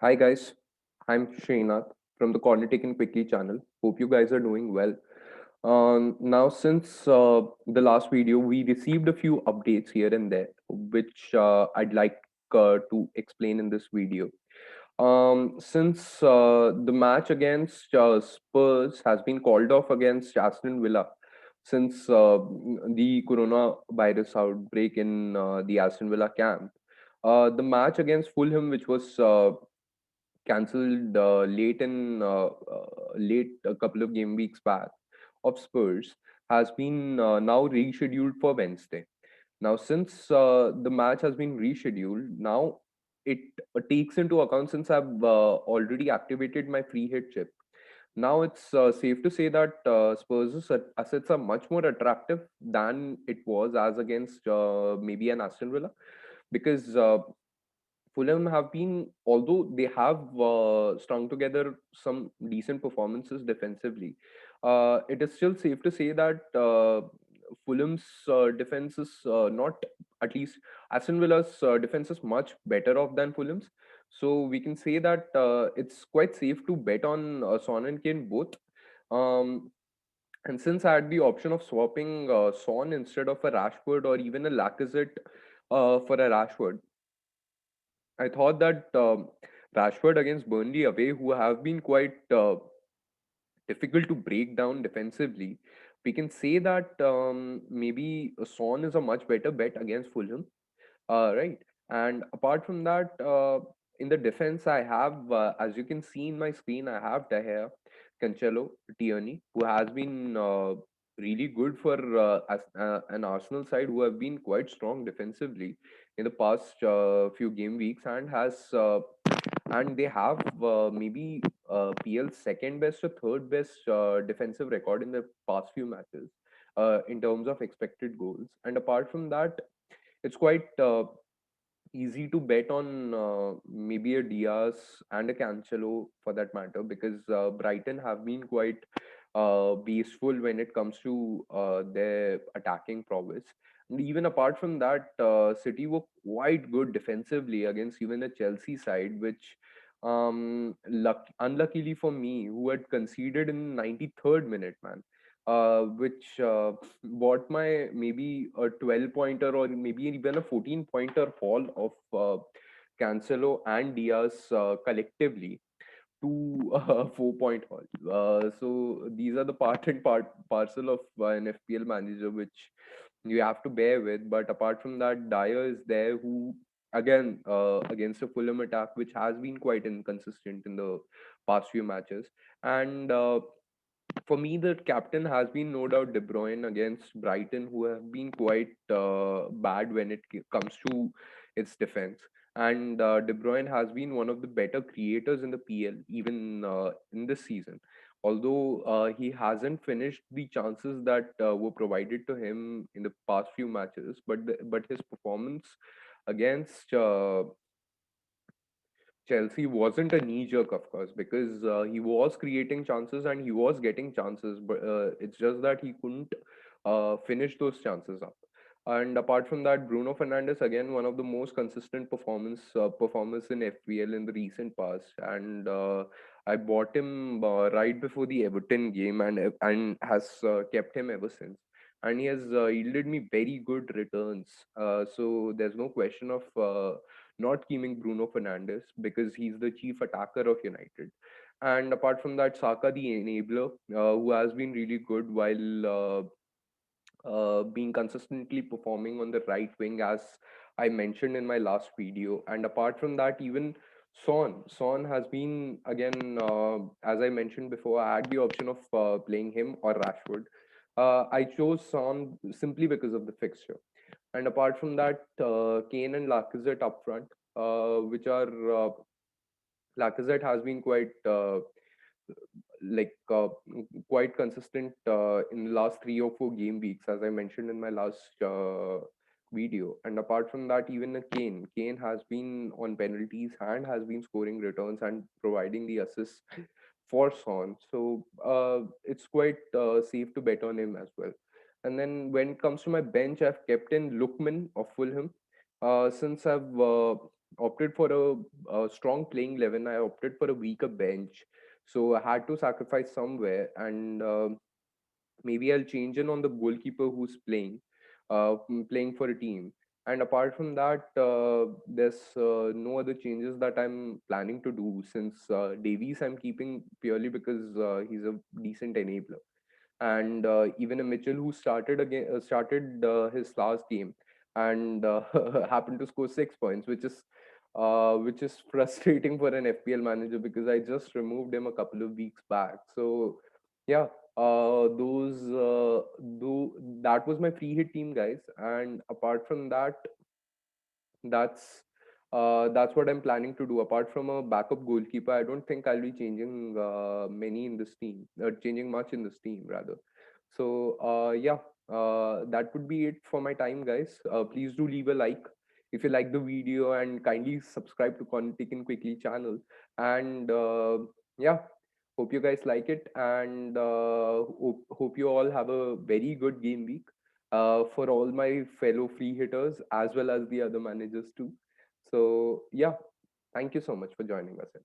Hi guys, I'm Srinath from the Corner Taken Quickly channel. Hope you guys are doing well. Now, since the last video, we received a few updates here and there, which I'd like to explain in this video. Since the match against Spurs has been called off against Aston Villa, since the coronavirus outbreak in the Aston Villa camp, the match against Fulham, which was cancelled late a couple of game weeks back of Spurs has been now rescheduled for Wednesday. Now, since the match has been rescheduled, now it takes into account since I've already activated my free hit chip. Now it's safe to say that Spurs' assets are much more attractive than it was as against maybe an Aston Villa because Fulham have been, although they have strung together some decent performances defensively, it is still safe to say that Fulham's defense is not, at least Aston Villa's defense is much better off than Fulham's. So we can say that it's quite safe to bet on Son and Kane both. Um, and since I had the option of swapping Son instead of a Rashford or even a Lacazette for a Rashford, I thought that Rashford against Burnley away, who have been quite difficult to break down defensively, we can say that maybe Son is a much better bet against Fulham, right? And apart from that, in the defense, I have, as you can see in my screen, I have De Gea, Cancelo, Tierney, who has been really good for an Arsenal side who have been quite strong defensively in the past few game weeks and they have maybe PL's second best or third best defensive record in the past few matches in terms of expected goals. And apart from that, it's quite easy to bet on maybe a Diaz and a Cancelo for that matter because Brighton have been quite wasteful when it comes to their attacking prowess. And even apart from that, City were quite good defensively against even the Chelsea side, which unluckily for me, who had conceded in 93rd minute, man, which bought my maybe a 12 pointer or maybe even a 14 pointer haul of Cancelo and Diaz collectively to 4 point haul. So these are the part and parcel of an FPL manager which you have to bear with. But apart from that, Dyer is there who again against a Fulham attack which has been quite inconsistent in the past few matches and for me, the captain has been no doubt De Bruyne against Brighton, who have been quite bad when it comes to its defense. And De Bruyne has been one of the better creators in the PL, even in this season. Although he hasn't finished the chances that were provided to him in the past few matches, but his performance against Chelsea wasn't a knee jerk, of course, because he was creating chances and he was getting chances, but it's just that he couldn't finish those chances up. And apart from that, Bruno Fernandes again one of the most consistent performers in FPL in the recent past, and I bought him right before the Everton game and has kept him ever since. And he has yielded me very good returns. So there's no question of not keeping Bruno Fernandes because he's the chief attacker of United. And apart from that, Saka, the enabler, who has been really good while being consistently performing on the right wing, as I mentioned in my last video. And apart from that, even Son has been again, as I mentioned before, I had the option of playing him or Rashford. I chose Son simply because of the fixture. And apart from that, Kane and Lacazette up front, which are Lacazette has been quite like quite consistent in the last 3 or 4 game weeks, as I mentioned in my last video. And apart from that, even Kane has been on penalties and has been scoring returns and providing the assists for Son. So it's quite safe to bet on him as well. And then when it comes to my bench, I've kept in Lookman of Fulham since I've opted for a strong playing 11. I opted for a weaker bench, so I had to sacrifice somewhere, and maybe I'll change in on the goalkeeper who's playing for a team. And apart from that, there's no other changes that I'm planning to do, since Davies I'm keeping purely because he's a decent enabler, and even a Mitchell who started his last game and happened to score 6 points, which is frustrating for an FPL manager because I just removed him a couple of weeks back. So yeah, those do that was my free hit team, guys. And apart from that, that's that's what I'm planning to do. Apart from a backup goalkeeper, I don't think I'll be changing many in this team, changing much in this team rather. So yeah, that would be it for my time, guys. Please do leave a like if you like the video, and kindly subscribe to Taken Quickly channel. And yeah, hope you guys like it, and hope you all have a very good game week for all my fellow free hitters as well as the other managers too. So yeah, thank you so much for joining us in.